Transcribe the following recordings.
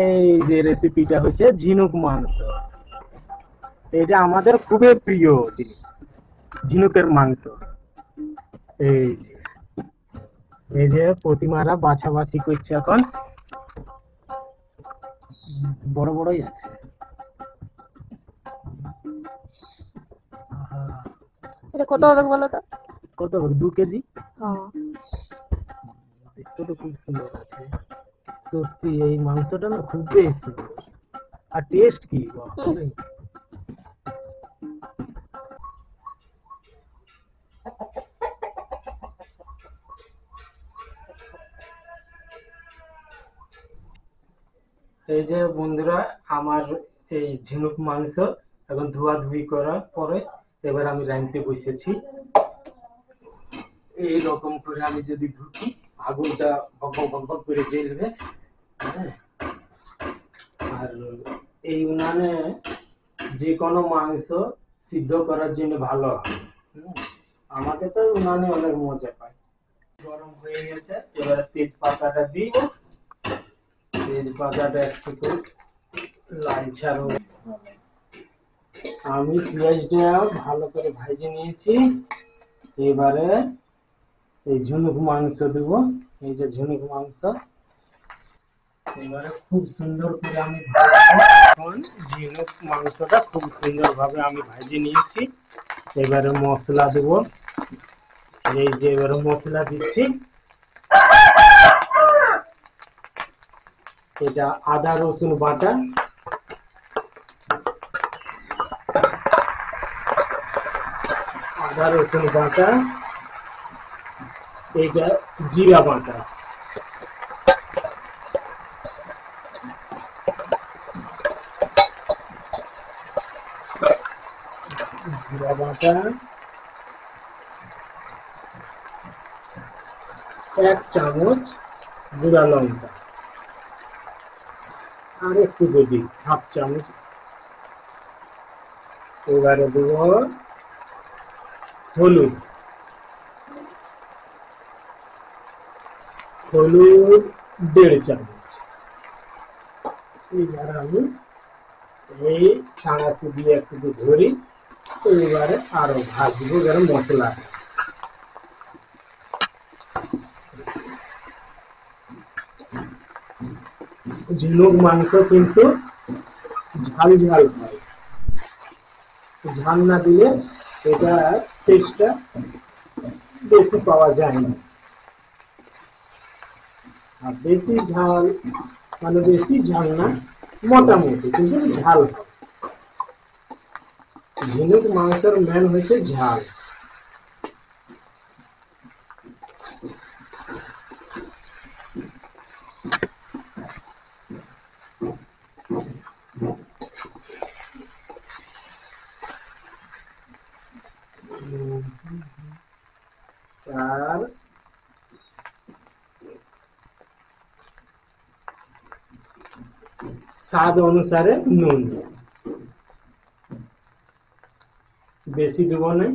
এই যে রেসিপিটা হচ্ছে ঝিনুক মাংস। এটা আমাদের খুবই প্রিয় জিনিস, ঝিনুকের মাংস। এই যে এই যে প্রতিমারা বাছাবাছি করছে এখন, বড় বড়ই আছে। এটা কত হবে বলো তো? কত 2 কেজি? হ্যাঁ। দেখতে তো খুব সুন্দর আছে। সত্যি এই মাংসটা না খুবই সুন্দর। আর টেস্ট কি বাপরে। এই যে বন্ধুরা, আমার এই ঝিনুক মাংস এখন ধোয়া ধুই করার পরে এবার আমি রাঁধতে বসেছি। এই রকম করে আমি যদি ঢুকি, আগুনটা ভক ভক ভক করে জ্বলবে। হ্যাঁ, আর এই উনানে যে কোনো মাংস সিদ্ধ করার জন্য ভালো হয়। আমাকে তো উনানে অনেক মজা পায়। গরম হয়ে গেছে, এবারে তেজপাতাটা দিব। তেজপাতাটা একটু লাল ছাড়ো। আমি পেঁয়াজটা ভালো করে ভেজে নিয়েছি। এবারে এই ঝিনুক মাংস দেব। এই যে ঝিনুক মাংস এবারে খুব সুন্দর করে আমি এখন ঝিনুক মাংসটা খুব সুন্দর ভাবে আমি ভেজে নিয়েছি। এবারে মশলা দেব। এই যে এবারে মশলা দিচ্ছি। এটা আদা রসুন বাটা, আদা রসুন বাটা, এটা জিরা বাটা, জিরা বাটা, 1 চামচ গুঁড়া লঙ্কা, আর একটু দেবি 1/2 চামচ। এবারে দেব হলুদ, হলুদ 1.5 চামচ। এবারে আমি এই সাঁড়াশি দিয়ে একটু ধরি। এবারে আরো ভাজবো গরম মশলা। ঝিনুক মাংস কিন্তু ঝাল ঝাল হয়, ঝাল না দিলে এটা টেস্টটা বেশি পাওয়া যায় না। আর বেশি ঝাল মানে বেশি ঝাল না, মোটামুটি কিন্তু ঝাল হয়। ঝিনুক মাংসের মেন হচ্ছে ঝাল। আর স্বাদ অনুসারে নুন, বেশি দেবো না,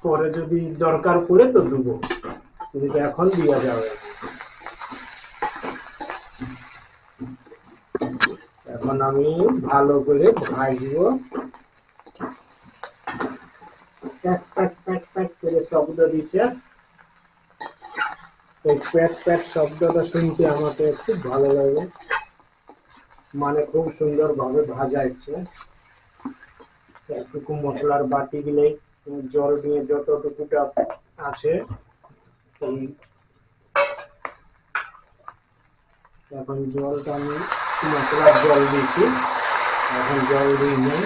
পরে যদি দরকার পড়ে তো দেবো, কিন্তু এখন দেওয়া যাবে। এখন আমি ভালো করে ভাজবো। প্যাক প্যাক প্যাক প্যাক করে শব্দ দিচ্ছে। এই প্যাক প্যাক শব্দটা শুনতে আমাকে খুব ভালো লাগে, মানে খুব সুন্দর ভাবে ভাজা হচ্ছে। একটুকু মশলার বাটি গিলে জল দিয়ে যতটুকুটা আছে, এখন জলটা আমি মশলার জল দিয়েছি। এখন জল দিই নেই।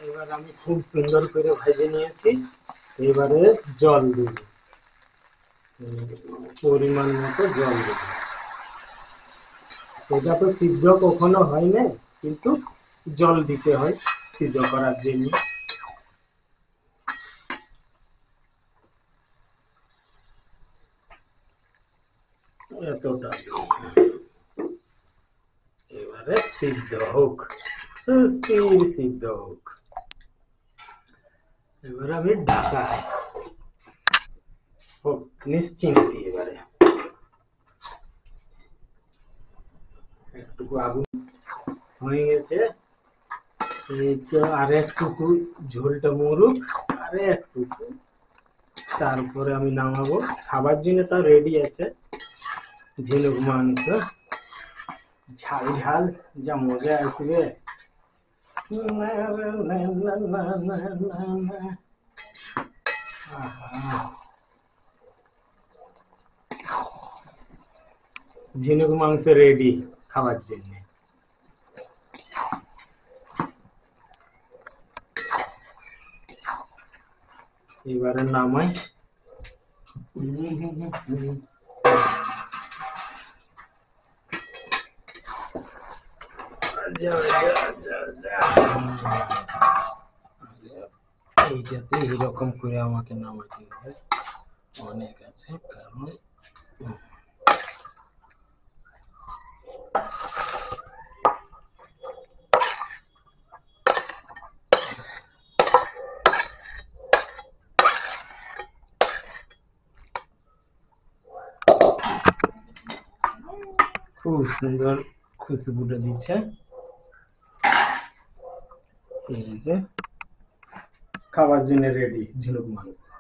এবার আমি খুব সুন্দর করে ভেজে নিয়েছি। এবারে জল দিব, পরিমাণ মতো জল দিব। এটা তো সিদ্ধ কখনো হয় না, কিন্তু জল দিতে হয় সিদ্ধ করার জন্য। এতটা এবারে সিদ্ধ হোক, সুস্থির সিদ্ধ হোক। এবার আমি ঢাকা নিশ্চিন্তে এবারে একটু আগুন হয়ে গেছে, এই তো আর একটুকু ঝোলটা মরুক, আরে একটুকু, তারপরে আমি নামাবো। খাবার জন্য তো রেডি আছে ঝিনুক মাংস, ঝাল ঝাল যা মজা আসবে। না, না, না, না, না, না, না। আহা, ঝিনুক মাংস রেডি খাওয়ার জন্য। এবারে নামাই। যা, যা, যা, যা। এইটাতে এইরকম করে আমাকে নামাইতে হবে, অনেক আছে কারণ খুব সুন্দর খুশবুটা দিচ্ছে। এই যে খাবার জন্য রেডি ঝিনুক মাংস।